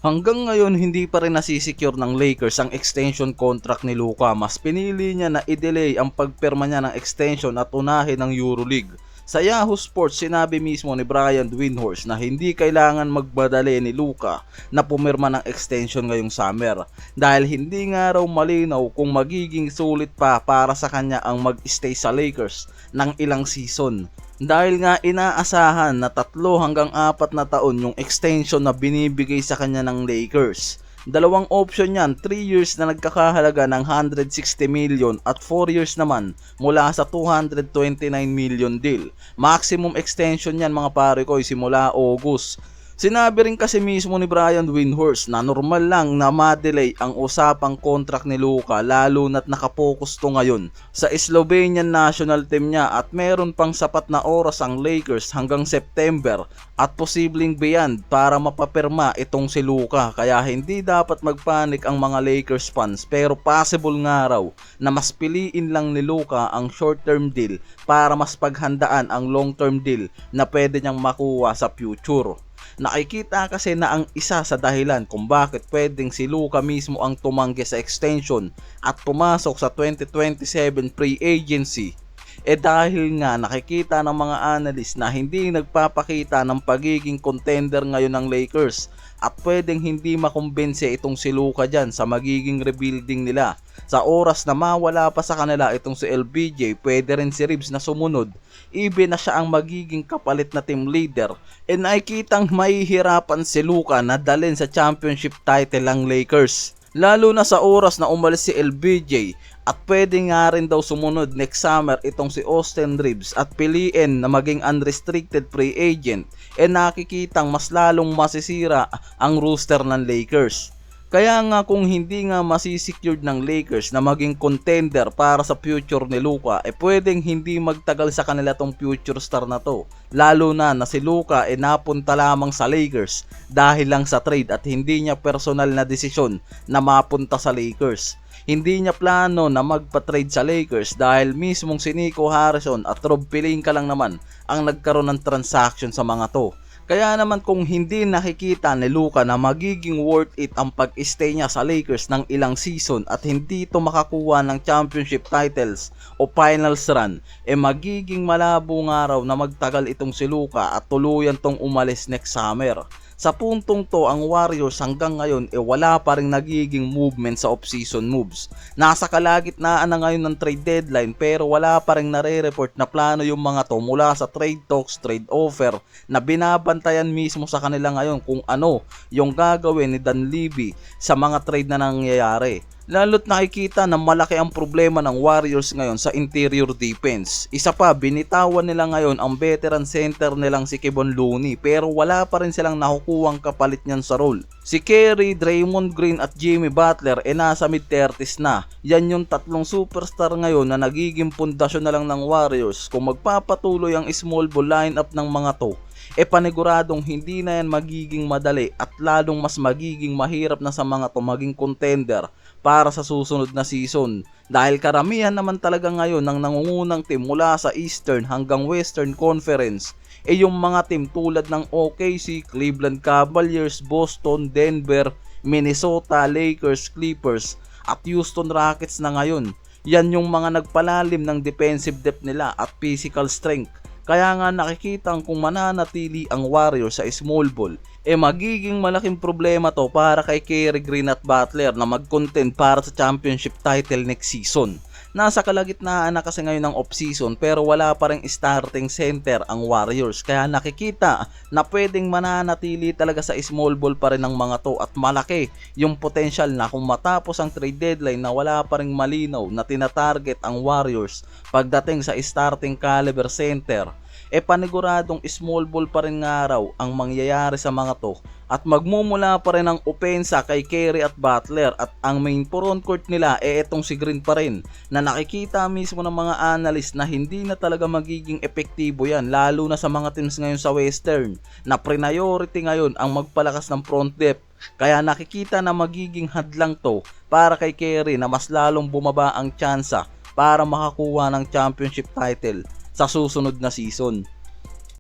Hanggang ngayon hindi pa rin nasisecure ng Lakers ang extension contract ni Luka. Mas pinili niya na i-delay ang pagpirma niya ng extension at unahin ng EuroLeague. Sa Yahoo Sports, sinabi mismo ni Brian Windhorst na hindi kailangan magmadali ni Luka na pumirma ng extension ngayong summer dahil hindi nga raw malinaw kung magiging sulit pa para sa kanya ang mag-stay sa Lakers ng ilang season. Dahil nga inaasahan na 3 hanggang 4 na taon yung extension na binibigay sa kanya ng Lakers. Dalawang option yan, 3 years na nagkakahalaga ng 160 million at 4 years naman mula sa 229 million deal. Maximum extension yan mga pare ko simula August. Sinabi rin kasi mismo ni Brian Windhorst na normal lang na ma-delay ang usapang contract ni Luka lalo na't nakapokus to ngayon sa Slovenian national team niya at meron pang sapat na oras ang Lakers hanggang September at posibleng beyond para mapapirma itong si Luka, kaya hindi dapat magpanik ang mga Lakers fans, pero possible nga raw na mas piliin lang ni Luka ang short term deal para mas paghandaan ang long term deal na pwede niyang makuha sa future. Nakikita kasi na ang isa sa dahilan kung bakit pwedeng si Luka mismo ang tumanggi sa extension at pumasok sa 2027 free agency dahil nga nakikita ng mga analyst na hindi nagpapakita ng pagiging contender ngayon ng Lakers at pwedeng hindi makumbinse itong si Luka dyan sa magiging rebuilding nila. Sa oras na mawala pa sa kanila itong si LBJ, pwede rin si Reeves na sumunod, even na siya ang magiging kapalit na team leader, nakikitang mahihirapan si Luka na dalhin sa championship title ang Lakers. Lalo na sa oras na umalis si LBJ at pwede nga rin daw sumunod next summer itong si Austin Reeves at piliin na maging unrestricted free agent, nakikitang mas lalong masisira ang roster ng Lakers. Kaya nga kung hindi nga masisecured ng Lakers na maging contender para sa future ni Luka, pwedeng hindi magtagal sa kanila tong future star na to. Lalo na si Luka napunta lamang sa Lakers dahil lang sa trade at hindi niya personal na desisyon na mapunta sa Lakers. Hindi niya plano na magpa-trade sa Lakers dahil mismong si Nico Harrison at Rob Pelinka lang naman ang nagkaroon ng transaction sa mga to. Kaya naman kung hindi nakikita ni Luka na magiging worth it ang pag-stay niya sa Lakers ng ilang season at hindi ito makakuha ng championship titles o finals run, magiging malabo nga raw na magtagal itong si Luka at tuluyan tong umalis next summer. Sa puntong to, ang Warriors hanggang ngayon wala pa rin nagiging movement sa off-season moves. Nasa kalagitnaan na ngayon ng trade deadline pero wala pa rin nare-report na plano yung mga to mula sa trade talks, trade offer na binabantayan mismo sa kanila ngayon kung ano yung gagawin ni Dan Levy sa mga trade na nangyayari. Lalo't nakikita na malaki ang problema ng Warriors ngayon sa interior defense. Isa pa, binitawan nila ngayon ang veteran center nilang si Kevon Looney pero wala pa rin silang nakukuhang kapalit niyan sa role. Si Curry, Draymond Green at Jimmy Butler nasa mid-30s na. Yan yung tatlong superstar ngayon na nagiging pundasyon na lang ng Warriors. Kung magpapatuloy ang small ball lineup ng mga to, paniguradong hindi na yan magiging madali at lalong mas magiging mahirap na sa mga to maging contender para sa susunod na season. Dahil karamihan naman talaga ngayon ng nangungunang team mula sa Eastern hanggang Western Conference yung mga team tulad ng OKC, Cleveland Cavaliers, Boston, Denver, Minnesota, Lakers, Clippers at Houston Rockets na ngayon. Yan yung mga nagpalalim ng defensive depth nila at physical strength. Kaya nga nakikitang kung mananatili ang Warriors sa small ball, magiging malaking problema to para kay Curry, Green at Butler na mag-contend para sa championship title next season. Nasa kalagitnaan na kasi ngayon ng off-season pero wala pa ring starting center ang Warriors, kaya nakikita na pwedeng mananatili talaga sa small ball pa rin ng mga to at malaki yung potential na kung matapos ang trade deadline na wala pa ring malinaw na tinatarget ang Warriors pagdating sa starting caliber center, paniguradong small ball pa rin nga raw ang mangyayari sa mga to at magmumula pa rin ang opensa kay Curry at Butler at ang main frontcourt nila etong si Green pa rin na nakikita mismo ng mga analyst na hindi na talaga magiging epektibo yan lalo na sa mga teams ngayon sa Western na priority ngayon ang magpalakas ng front depth. Kaya nakikita na magiging hadlang to para kay Curry na mas lalong bumaba ang tsansa para makakuha ng championship title sa susunod na season.